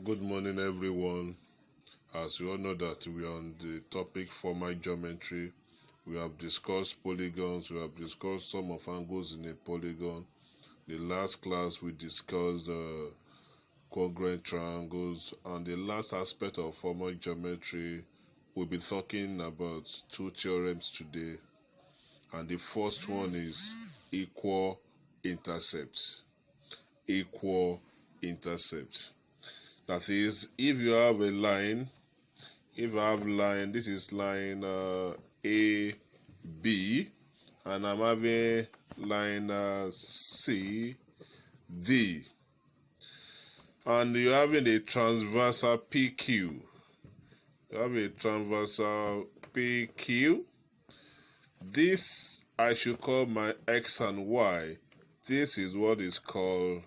Good morning, everyone. As you all know that we are on the topic formal geometry. We have discussed polygons. We have discussed some of angles in a polygon. The last class we discussed congruent triangles, and the last aspect of formal geometry we'll be talking about two theorems today. And the first one is equal intercepts. Equal intercepts. That is, if you have a line, this is line A, B, and I'm having line C, D, and you're having a transversal PQ. You have a transversal PQ. This I should call my X and Y. This is what is called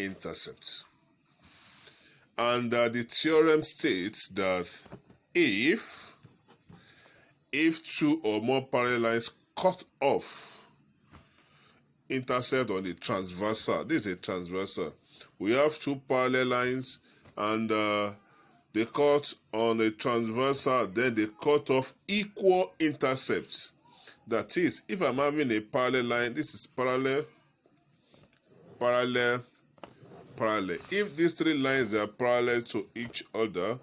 intercept. And the theorem states that if two or more parallel lines cut off intercept on the transversal, this is a transversal. We have two parallel lines and they cut on a transversal, then they cut off equal intercepts. That is, if I'm having a parallel line, this is parallel, parallel, parallel. If these three lines are parallel to each other,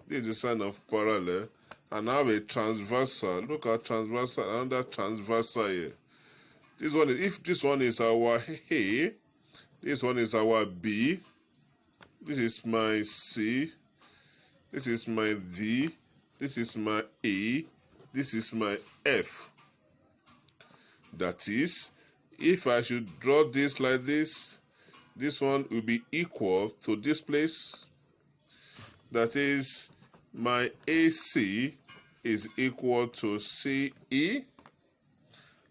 this is a sign of parallel, and I have a transversal. Look at transversal, another transversal here. This one is, if this one is our A, this one is our B, this is my C, this is my D, this is my E, this is my F. That is, if I should draw this like this one will be equal to this place. That is, my AC is equal to CE.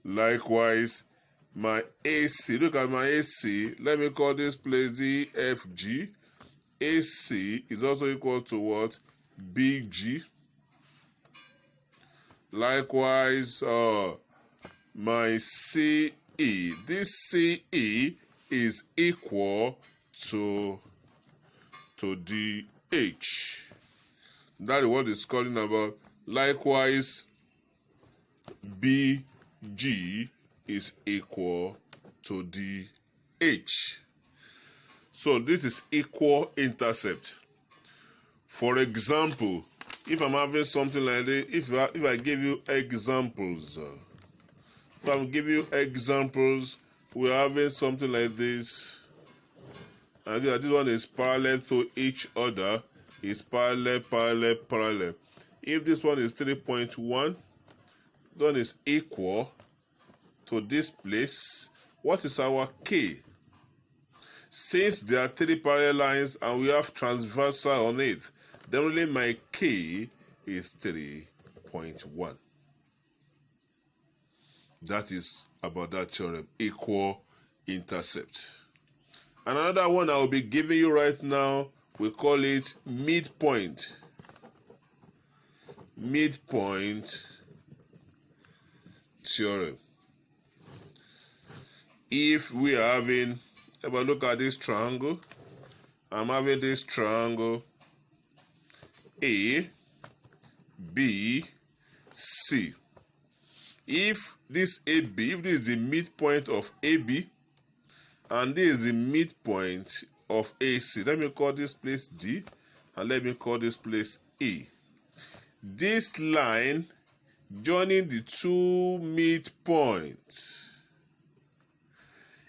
Likewise, my AC, look at my AC. Let me call this place DFG. AC is also equal to what? BG. Likewise, my CE. This CE is equal to DH. That is what it's calling about. Likewise, BG is equal to DH. So this is equal intercept. For example, if I'm having something like this, if I give you examples, we're having something like this, and this one is parallel to each other, is parallel, parallel, parallel. If this one is 3.1, this one is equal to this place. What is our K? Since there are three parallel lines and we have transversal on it, then only my K is 3.1. That is about that theorem, equal intercept. Another one I will be giving you right now, we call it midpoint. Midpoint theorem. If we are having, if I look at this triangle, I'm having this triangle A, B, C. If this AB, if this is the midpoint of AB, and this is the midpoint of AC, let me call this place D, and let me call this place E. This line joining the two midpoints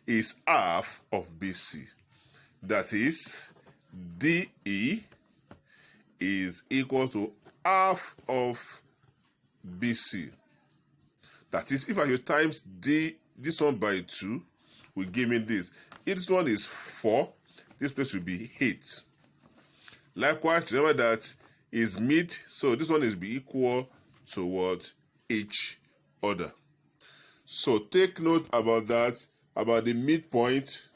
is half of BC. That is, DE is equal to half of BC. That is, if I should times this one by 2, will give me this. If this one is 4, this place will be 8. Likewise, remember that is mid, so this one is be equal to what? Each other. So take note about that, about the midpoint.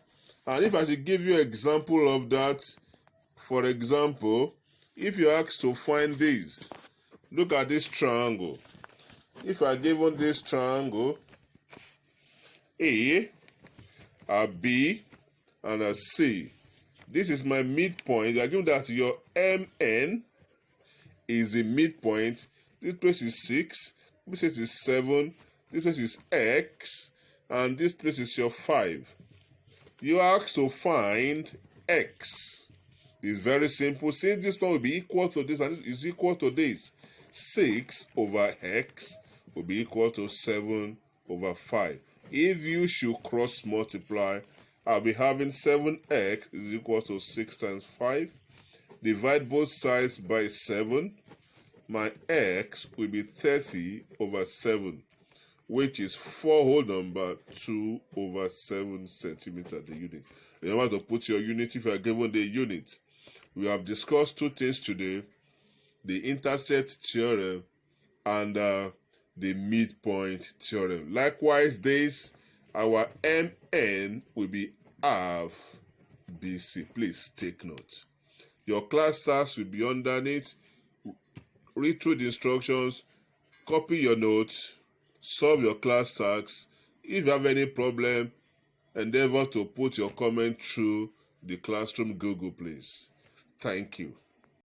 And if I should give you an example of that, for example, if you're asked to find this, look at this triangle. If I given this triangle A, a B, and a C, This is my midpoint. You are given that your MN is the midpoint. This place is 6, this place is 7, this place is X, and this place is your 5. You are asked to find X. It's very simple. Since this one will be equal to this and this is equal to this, 6 over X will be equal to 7 over 5. If you should cross multiply, I'll be having 7x is equal to 6 times 5. Divide both sides by 7. My x will be 30 over 7, which is 4 whole number 2 over 7 centimeter the unit. Remember to put your unit if you are given the unit. We have discussed two things today: the intercept theorem and the midpoint theorem. Likewise, this our MN will be half BC. Please take note. Your class tasks will be underneath. Read through the instructions, copy your notes, solve your class tasks. If you have any problem, endeavor to put your comment through the classroom Google, please. Thank you.